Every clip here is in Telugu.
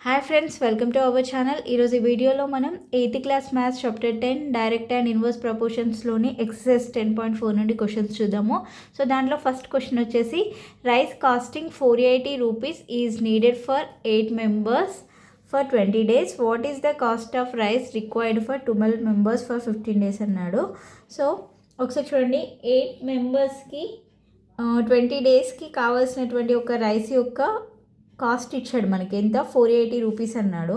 Hi friends, welcome to our channel. ఈరోజు ఈ వీడియోలో మనం 8th class maths chapter 10 direct and inverse ప్రపోర్షన్స్లోని ఎక్సర్సైజ్ 10.4 నుండి క్వశ్చన్స్ చూద్దాము. సో దాంట్లో ఫస్ట్ క్వశ్చన్ వచ్చేసి rice costing 480 rupees is needed for 8 members for 20 days. What is the cost of rice required for 12 members for 15 days అన్నాడు. సో ఒకసారి చూడండి, 8 మెంబర్స్కి 20 daysకి కావాల్సినటువంటి ఒక రైస్ యొక్క కాస్ట్ ఇచ్చాడు మనకి. ఎంత? 480 రూపీస్ అన్నాడు.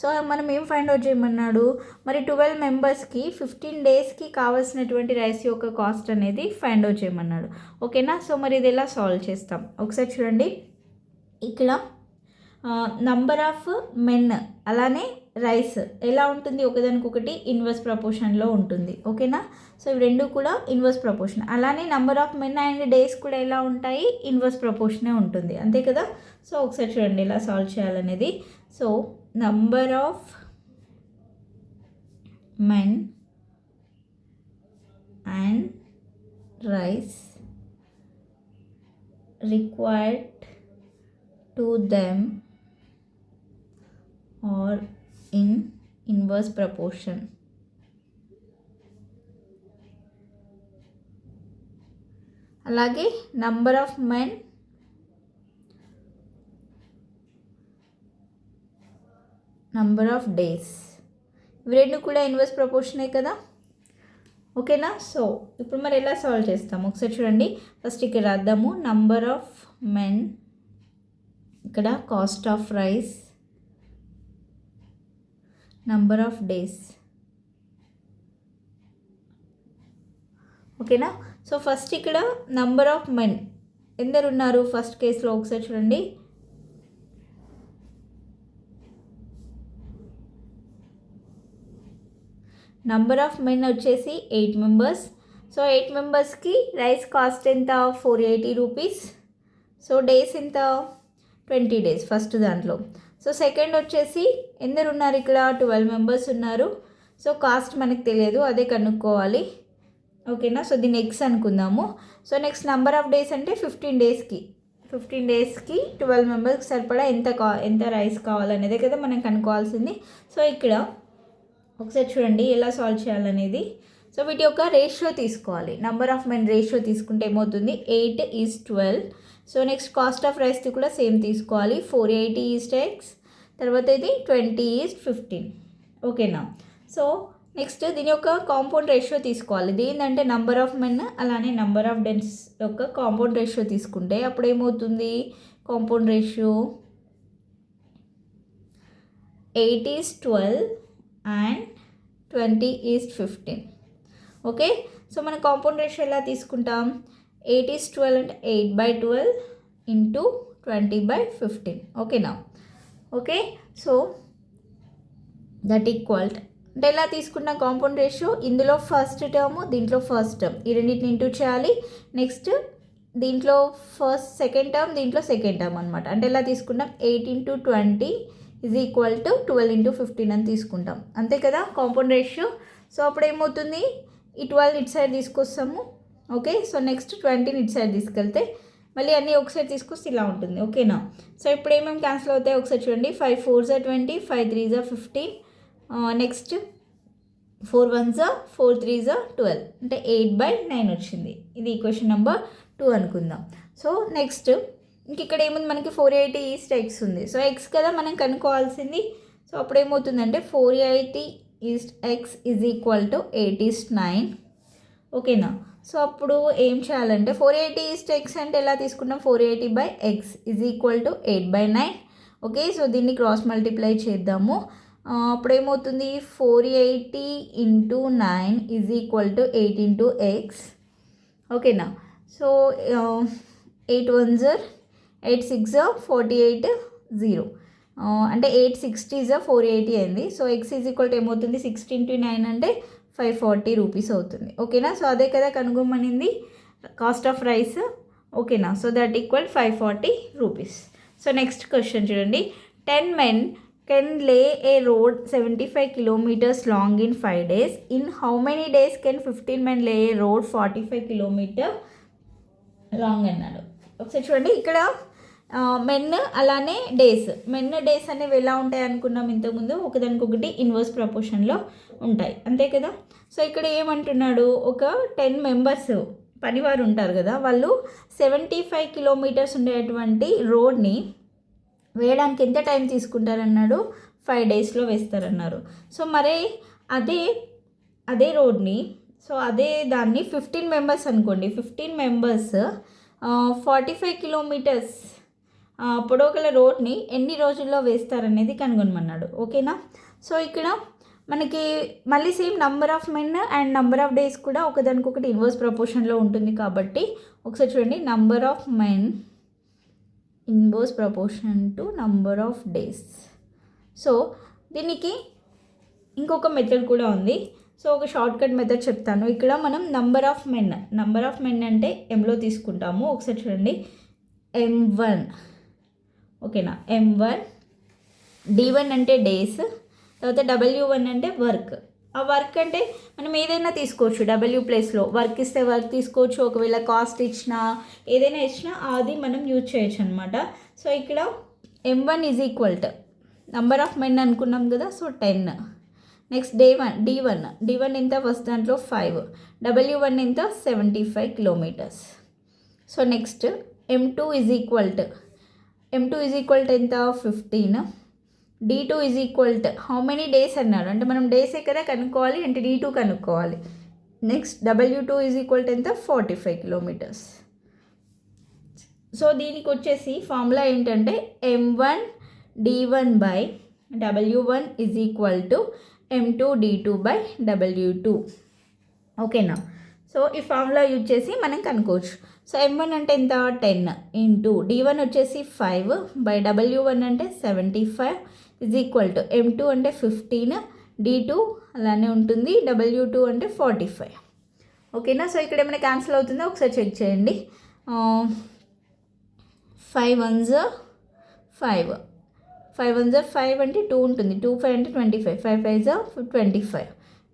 సో మనం ఏం ఫైండ్ అవుట్ చేయమన్నాడు? మరి 12 మెంబర్స్కి 15 daysకి కావాల్సినటువంటి రైస్ యొక్క కాస్ట్ అనేది ఫైండ్ అవుట్ చేయమన్నాడు. ఓకేనా? సో మరి ఇది ఎలా సాల్వ్ చేస్తాం ఒకసారి చూడండి. ఇక్కడ నంబర్ ఆఫ్ మెన్ అలానే రైస్ ఎలా ఉంటుంది, ఒకదానికొకటి ఇన్వర్స్ ప్రపోర్షన్లో ఉంటుంది. ఓకేనా? సో ఇవి రెండు కూడా ఇన్వర్స్ ప్రపోర్షన్. అలానే number of men and days కూడా ఎలా ఉంటాయి? ఇన్వర్స్ ప్రపోర్షనే ఉంటుంది, అంతే కదా? సో ఒకసారి చూడండి ఎలా సాల్వ్ చేయాలనేది. So number of men and rice required to them or in inverse proportion. అలాగే number of men number of days ఇవి రెండు కూడా ఇన్వర్స్ ప్రపోర్షనే కదా? ఓకేనా? సో ఇప్పుడు మరి ఎలా సాల్వ్ చేస్తాము ఒకసారి చూడండి. ఫస్ట్ ఇక్కడ రాద్దాము. నంబర్ ఆఫ్ మెన్, ఇక్కడ cost of rice, number of days. ఓకేనా? సో ఫస్ట్ ఇక్కడ నంబర్ ఆఫ్ మెన్ ఎందరు ఉన్నారు ఫస్ట్ కేసులో ఒకసారి చూడండి. నంబర్ ఆఫ్ మెన్ వచ్చేసి 8 మెంబర్స్. సో 8 మెంబర్స్కి రైస్ కాస్ట్ ఎంత? 480 రూపీస్. సో డేస్ ఎంత? 20 days ఫస్ట్ దాంట్లో. సో సెకండ్ వచ్చేసి ఎందరు ఉన్నారు ఇక్కడ? 12 మెంబర్స్ ఉన్నారు. సో కాస్ట్ మనకు తెలియదు, అదే కనుక్కోవాలి. ఓకేనా? సో దీన్ని ఎక్స్ అనుకుందాము. So next number of days అంటే 15 daysకి 12 మెంబర్స్కి సరిపడా ఎంత రైస్ కావాలనేదే కదా మనం కనుక్కోవాల్సింది. సో ఇక్కడ ఒకసారి చూడండి ఎలా సాల్వ్ చేయాలనేది. సో వీటి యొక్క రేషియో తీసుకోవాలి. నంబర్ ఆఫ్ మెన్ రేషియో తీసుకుంటే ఏమవుతుంది? 8:12. సో నెక్స్ట్ కాస్ట్ ఆఫ్ రైస్ది కూడా సేమ్ తీసుకోవాలి. 480:x, తర్వాత ఇది 20:15. ఓకేనా? సో నెక్స్ట్ దీని యొక్క కాంపౌండ్ రేషియో తీసుకోవాలి. ఏంటంటే నంబర్ ఆఫ్ మెన్ అలానే నంబర్ ఆఫ్ డేస్ యొక్క కాంపౌండ్ రేషియో తీసుకుంటే అప్పుడు ఏమవుతుంది? Compound ratio 8:12 and 20:15. Okay? So మన కాంపౌండ్ రేషియో ఎలా తీసుకుంటాం? 8:12 అంటే 8/12 ఇంటూ 20/15. ఓకేనా? ఓకే, సో దట్ ఈక్వల్ అంటే ఎలా తీసుకున్నాం కాంపౌండ్ రేషియో? ఇందులో ఫస్ట్ టర్మ్, దీంట్లో ఫస్ట్ టర్మ్, ఈ రెండింటిని ఇంటూ చేయాలి. నెక్స్ట్ దీంట్లో సెకండ్ టర్మ్, దీంట్లో సెకండ్ టర్మ్ అనమాట. అంటే ఎలా తీసుకుంటాం? 8 × 20 = 12 × 15 అని తీసుకుంటాం, అంతే కదా కాంపౌండ్ రేషియో. సో అప్పుడు ఏమవుతుంది? ఈ 12 ఇటు సైడ్ తీసుకొస్తాము. ఓకే, సో నెక్స్ట్ 20 ఇటు సైడ్ తీసుకెళ్తే మళ్ళీ అన్నీ ఒకసారి తీసుకొస్తే ఇలా ఉంటుంది. ఓకేనా? సో ఇప్పుడు ఏమేమి క్యాన్సిల్ అవుతాయి ఒకసారి చూడండి. 5 4s are 20, 5 3s are 15, next 4 1s are 4 3s are 12, అంటే 8/9 వచ్చింది. ఇది ఈక్వేషన్ నెంబర్ 2 అనుకుందాం. సో నెక్స్ట్ ఇంక ఇక్కడ ఏముంది మనకి? 480 ఉంది. సో ఎక్స్ కదా మనం కనుక్కోవాల్సింది. సో అప్పుడు ఏమవుతుందంటే 480 x = 8:9. ఓకేనా? సో అప్పుడు ఏం చేయాలంటే 480 x అంటే ఎలా తీసుకున్నాం? 480/x = 8/9. ఓకే, సో దీన్ని క్రాస్ మల్టిప్లై చేద్దాము. అప్పుడు ఏమవుతుంది? 480 × 9 = 8 × x. ఓకేనా? So 8 1s are 8 6s are 48 0, అంటే 8 60s are 480 అయింది. సో x = ఏమవుతుంది? 60 × 9 అంటే 540 రూపీస్ అవుతుంది. ఓకేనా? సో అదే కదా కనుగొమనింది కాస్ట్ ఆఫ్ రైస్. ఓకేనా? So that equal 540 rupees. So next question చూడండి. 10 men can lay a road 75 kilometers long in 5 days. In how many days can 15 men lay a road 45 kilometers long అన్నాడు. ఒకసారి చూడండి, ఇక్కడ మెన్ అలానే డేస్. మెన్ డేస్ అనేవి ఎలా ఉంటాయి అనుకున్నాం ఇంతకుముందు, ఒకదానికొకటి ఇన్వర్స్ ప్రపోర్షన్లో ఉంటాయి, అంతే కదా. సో ఇక్కడ ఏమంటున్నాడు, ఒక 10 మెంబర్స్ పనివారు ఉంటారు కదా, వాళ్ళు 75 కిలోమీటర్స్ ఉండేటువంటి రోడ్ని వేయడానికి ఎంత టైం తీసుకుంటారన్నాడు, 5 డేస్లో వేస్తారన్నారు. సో మరి అదే రోడ్ని, సో అదే దాన్ని 15 మెంబర్స్ అనుకోండి, 15 మెంబర్స్ 45 కిలోమీటర్స్ పొడవుగల రోడ్ని ఎన్ని రోజుల్లో వేస్తారనేది కనుగొనమన్నాడు. ఓకేనా. సో ఇక్కడ మనకి మళ్ళీ same number of men and number of days కూడా ఒకదానికొకటి ఇన్వర్స్ ప్రపోర్షన్లో ఉంటుంది కాబట్టి ఒకసారి చూడండి, number of men inverse proportion to number of days. So దీనికి ఇంకొక మెథడ్ కూడా ఉంది. సో ఒక షార్ట్ కట్ మెథడ్ చెప్తాను. ఇక్కడ మనం నంబర్ ఆఫ్ మెన్ అంటే ఎంలో తీసుకుంటాము. ఒకసారి చూడండి, M1, ఓకేనా, M1, D1 అంటే డేస్, తర్వాత W1 అంటే వర్క్. ఆ వర్క్ అంటే మనం ఏదైనా తీసుకోవచ్చు, W ప్లేస్లో వర్క్ ఇస్తే వర్క్ తీసుకోవచ్చు, ఒకవేళ కాస్ట్ ఇచ్చినా ఏదైనా ఇచ్చినా అది మనం యూజ్ చేయొచ్చు అనమాట. సో ఇక్కడ M1 is equal to number of men అనుకున్నాం కదా, సో 10. నెక్స్ట్ D1 ఎంత, ఫస్ట్ దాంట్లో 5, W1 ఎంత, 75 kilometres. So next M2 is equal to ఎంత, 15. D2 is equal to how many days అన్నాడు, అంటే మనం డేసే కదా కనుక్కోవాలి, అంటే D2 కనుక్కోవాలి. Next W2 is equal to ఎంత, 45 కిలోమీటర్స్. సో దీనికి వచ్చేసి ఫార్ములా ఏంటంటే M1 D1 by W1 is equal to M2 D2 by W2. ఓకేనా. సో ఈ ఫార్ములా యూజ్ చేసి మనం కనుక్కోవచ్చు. సో M1 అంటే ఎంత, 10 ఇంటూ D1 వచ్చేసి 5 బై W1 అంటే 75 ఈజ్ ఈక్వల్ టు M2 అంటే 15, D2 అలానే ఉంటుంది, W2 అంటే 45. ఓకేనా. సో ఇక్కడ ఏమైనా క్యాన్సిల్ అవుతుందో ఒకసారి చెక్ చేయండి. 5 1s 5, 5 1s 5 అంటే 2 ఉంటుంది, 2 5 అంటే 25, 5 5s 25.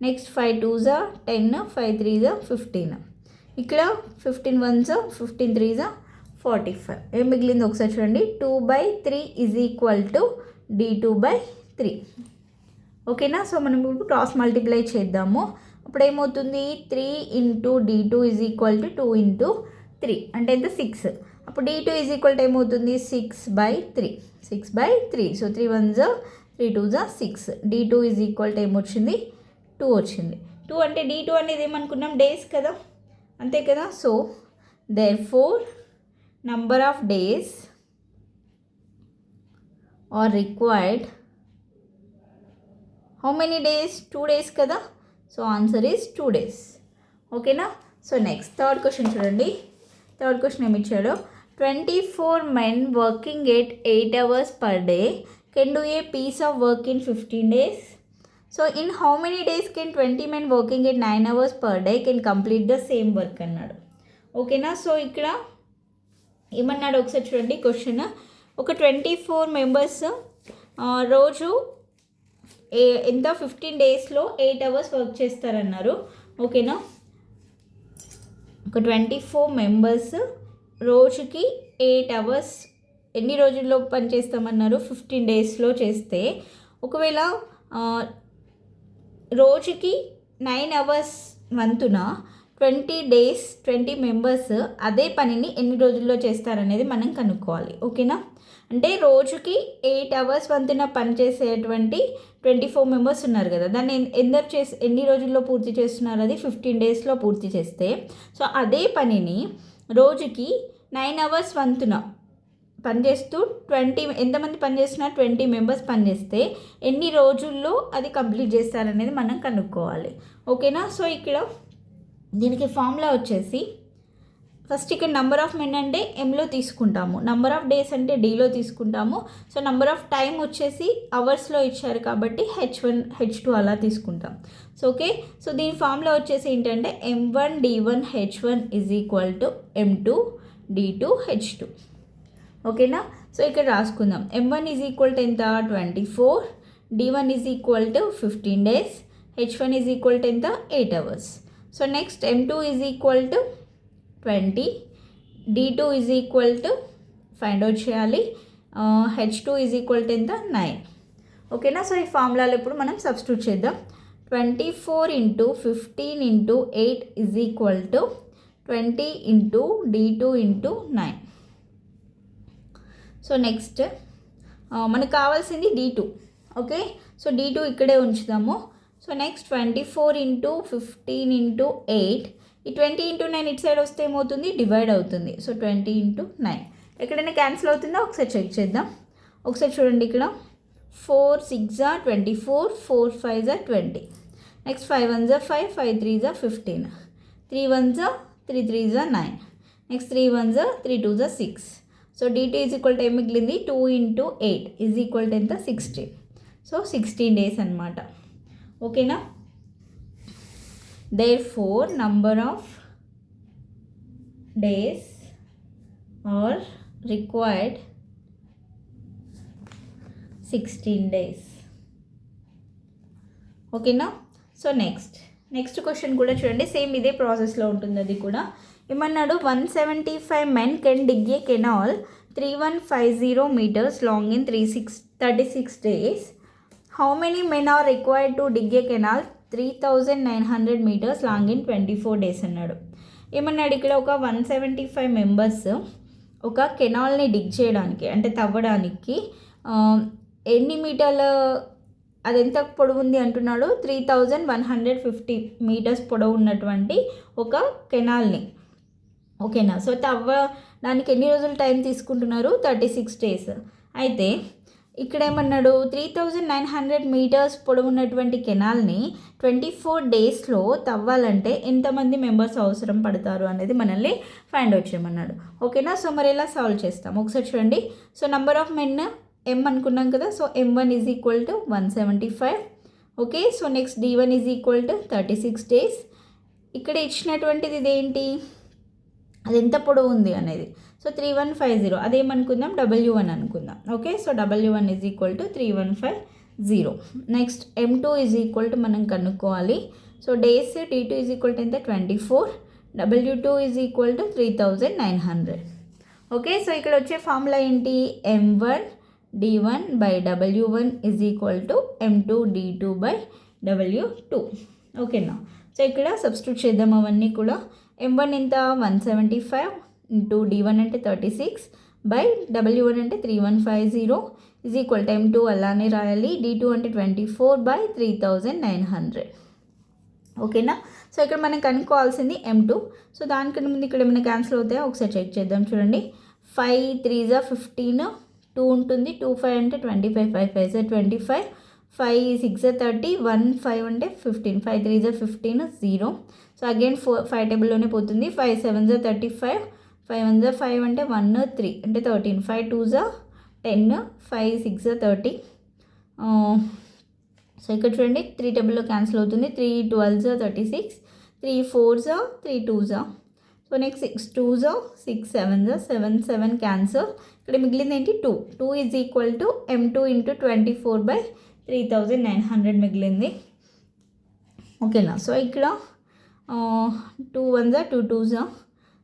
Next 5 2s 10, 5 3s 15. ఇక్కడ 15 1s 15 3s 45. ఏం మిగిలింది ఒకసారి చూడండి, 2/3 ఈజ్ ఈక్వల్ టు D2/3. ఓకేనా. సో మనం ఇప్పుడు క్రాస్ మల్టిప్లై చేద్దాము. అప్పుడు ఏమవుతుంది, 3 into D2 is equal to 2 into 3 అంటే ఎంత, 6. అప్పుడు D2 ఈజ్ ఈక్వల్ టు ఏమవుతుంది, 6/3. So 3 1s 3 2s 6. D2 is equal to ఏమొచ్చింది, 2 వచ్చింది. 2 అంటే D2 అనేది ఏమనుకున్నాం, డేస్ కదా, అంతే కదా. So therefore number of days are required, how many days, 2 days కదా. So answer is 2 days. ఓకేనా. సో నెక్స్ట్ థర్డ్ క్వశ్చన్ చూడండి. థర్డ్ క్వశ్చన్ ఏమి ఇచ్చాడో, 24 men working at 8 hours per day can do a piece of work in 15 days. So in how many days can 20 men working at 9 hours per day can complete the same work అన్నాడు. ఓకేనా. సో ఇక్కడ ఏమన్నాడు ఒకసారి చూడండి క్వశ్చన్. ఒక 24 మెంబర్స్ రోజు ఎంత 15 daysలో 8 hours వర్క్ చేస్తారన్నారు. ఓకేనా. ఒక 24 మెంబర్స్ రోజుకి 8 hours ఎన్ని రోజుల్లో పనిచేస్తామన్నారు, 15 daysలో చేస్తే, ఒకవేళ రోజుకి 9 hours వంతున 20 days 20 మెంబర్స్ అదే పనిని ఎన్ని రోజుల్లో చేస్తారనేది మనం కనుక్కోవాలి. ఓకేనా. అంటే రోజుకి 8 hours వంతున పనిచేసేటువంటి 24 మెంబర్స్ ఉన్నారు కదా, దాన్ని ఎన్ని రోజుల్లో పూర్తి చేస్తున్నారు, అది 15 daysలో పూర్తి చేస్తే, సో అదే పనిని రోజుకి 9 hours వంతున పనిచేస్తూ 20 ఎంతమంది పనిచేస్తున్నారు, 20 మెంబర్స్ పనిచేస్తే ఎన్ని రోజుల్లో అది కంప్లీట్ చేస్తారనేది మనం కనుక్కోవాలి. ఓకేనా. సో ఇక్కడ దీనికి ఫార్ములా వచ్చేసి, ఫస్ట్ ఇక్కడ నంబర్ ఆఫ్ మెన్ అంటే ఎంలో తీసుకుంటాము, నంబర్ ఆఫ్ డేస్ అంటే డీలో తీసుకుంటాము. సో నంబర్ ఆఫ్ టైం వచ్చేసి అవర్స్లో ఇచ్చారు కాబట్టి H1 H2 అలా తీసుకుంటాం. So okay. సో దీని ఫార్ములా వచ్చేసి ఏంటంటే M1 D1 H1 is equal to M2 D2 H2. ఓకేనా. సో ఇక్కడ రాసుకుందాం. M1 ఈజ్ ఈక్వల్ టు ఎంత, 24, D1 is equal to 15 days, H1 is equal to ఎంత, 8 hours. So next M2 is equal to 20, D2 is equal to find out చేయాలి. H2 ఈజ్ ఈక్వల్ టు ఎంత 9. ఓకేనా. సో ఈ ఫార్ములాలో ఇప్పుడు మనం సబ్స్టిట్యూట్ చేద్దాం. 24 × 15 × 8 is equal to 20 × D2 × 9. So next మనకు కావాల్సింది D2. ఓకే, సో D2 ఇక్కడే ఉంచుదాము. సో నెక్స్ట్ 24 × 15 × 8, ఈ 20 × 9 ఇటు సైడ్ వస్తే ఏమవుతుంది, డివైడ్ అవుతుంది. సో 20 × 9 ఎక్కడైనా క్యాన్సిల్ అవుతుందో ఒకసారి చెక్ చేద్దాం. ఒకసారి చూడండి, ఇక్కడ 4 6 are 24, 4 5 are 20. Next 5 1 are 5, 5 3 are 15, 3 1 are 3 3 are 9, next 3 1 are 3 2 are 6. So D2 is equal to ఏం మిగిలింది, 2 × 8 ఈజ్ ఈక్వల్ టు ఎంత, 16. సో 16 days అనమాట. ఓకేనా. Therefore number of days are required 16 days. ఓకేనా. సో నెక్స్ట్ క్వశ్చన్ కూడా చూడండి, సేమ్ ఇదే ప్రాసెస్లో ఉంటుంది. అది కూడా ఏమన్నాడు, 175 men can dig a canal 3150 meters long in 36 days. How many men are required to dig a canal 3900 meters long in 24 days అన్నాడు. ఏమన్నాడు ఇక్కడ, ఒక 175 మెంబర్స్ ఒక కెనాల్ని డిగ్ చేయడానికి అంటే తవ్వడానికి ఎన్ని మీటర్ల, అది ఎంత పొడవు ఉంది అంటున్నాడు, 3150 meters పొడవు ఉన్నటువంటి ఒక కెనాల్ని. ఓకేనా. సో తవ్వడానికి ఎన్ని రోజులు టైం తీసుకుంటున్నారు, 36 days. అయితే ఇక్కడ ఏమన్నాడు, 3900 meters పొడవు ఉన్నటువంటి కెనాల్ని 24 daysలో తవ్వాలంటే ఎంతమంది మెంబర్స్ అవసరం పడతారు అనేది మనల్ని ఫైండ్ అవుట్ చేయమన్నాడు. ఓకేనా. సో మరి ఎలా సాల్వ్ చేస్తాం ఒకసారి చూడండి. So number of men M అనుకున్నాం కదా. So M1 is equal to 175. Okay. So next D1 is equal to 36 days. ఇక్కడ ఇచ్చినటువంటిది ఇదేంటి, అది ఎంత పొడవు ఉంది అనేది. సో 3150 అదేమనుకుందాం, W1 అనుకుందాం. Okay. So W1 is equal to 3150. Next M2 is equal to మనం కనుక్కోవాలి. So days D2 is equal to ఎంత, 24. W2 is equal to 3900. Okay. So ఇక్కడ వచ్చే ఫార్ములా ఏంటి, M1 D1 by W1 is equal to M2 D2 by W2. ఓకేనా. సో ఇక్కడ సబ్స్టిట్యూట్ చేద్దాం అవన్నీ కూడా. M1 ఎంత, 175 ఇంటూ D1 అంటే 36 బై W1 అంటే 3150 ఈజ్ ఈక్వల్ టు M2 అలానే రాయాలి. D2 అంటే 24 by 3900. ఓకేనా. సో ఇక్కడ మనం కనుక్కోవాల్సింది M2. సో దానికన్నా ముందు ఇక్కడ ఏమైనా క్యాన్సిల్ అవుతాయో ఒకసారి చెక్ చేద్దాం. చూడండి, 5 3 are 15, 2 ఉంటుంది, 2 5 అంటే 25, 5 5 are 25, 5 6 are 30, 1 5 అంటే 15, 5 3 are 15, 0. సో అగైన్ 5 టేబుల్లోనే పోతుంది. 5 7 are 35, 5 1 are 5 అంటే 1 3 అంటే 13, 5 2 are 10, 5 6 are 30. సో ఇక్కడ చూడండి, 3 టేబుల్లో క్యాన్సిల్ అవుతుంది. 3 12 are 36, 3 4 are 3 2 are. So next 6 2 are 6 7 are 7 7 cancel. ఇక్కడ మిగిలింది ఏంటి, 2 is equal to M2 into 24 by 3900 మిగిలింది. ఓకేనా. సో ఇక్కడ 2 1s are 2 2s are.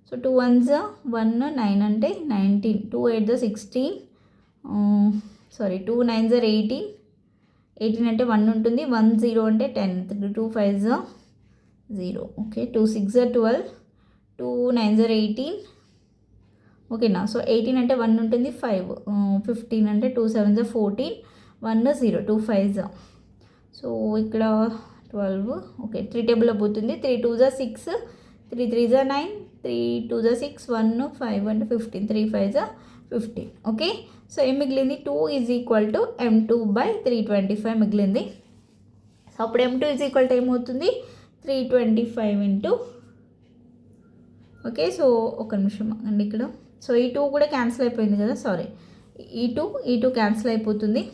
So 2 1s are 1 9 అంటే 19, 2 8 are 16, 2 9s are 18, 18 అంటే 1 ఉంటుంది, 1 0 అంటే 10, 2 5s are 0. Okay. 2 6 are 12, 2 9s are 18. ఓకేనా. సో 18 అంటే 1 ఉంటుంది, 5 15 అంటే 2 7s are 14, 1 0, 2 5s are. So ఇక్కడ 12. ఓకే. 3 టేబుల్లో పోతుంది. 3 2s are 6, 3 3s are 9, 3 2s are 6, 1 5 అంటే 15, 3 5s are 15. ఓకే. సో ఏం మిగిలింది, 2 is equal to M2 by 325 మిగిలింది. సో అప్పుడు M2 ఈజ్ ఈక్వల్ టు ఏమవుతుంది, 325 ఇంటూ. ఓకే. సో ఒక నిమిషం అండి ఇక్కడ. సో ఈ 2 కూడా క్యాన్సిల్ అయిపోయింది కదా, సారీ, ఈ 2 క్యాన్సిల్ అయిపోతుంది.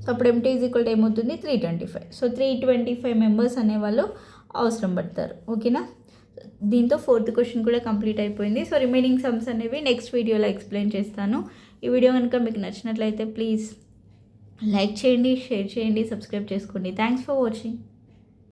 సో అప్పుడు M2 ఈజ్ ఈక్వల్ టు ఏమవుతుంది, 325. సో 325 మెంబర్స్ అనేవాళ్ళు అవసరం పడతారు. ఓకేనా. దీంతో 4th క్వశ్చన్ కూడా కంప్లీట్ అయిపోయింది. సో రిమైనింగ్ సమ్స్ అనేవి నెక్స్ట్ వీడియోలో ఎక్స్ప్లెయిన్ చేస్తాను. ఈ వీడియో కనుక మీకు నచ్చినట్లయితే ప్లీజ్ లైక్ చేయండి, షేర్ చేయండి, సబ్స్క్రైబ్ చేసుకోండి. Thanks for watching.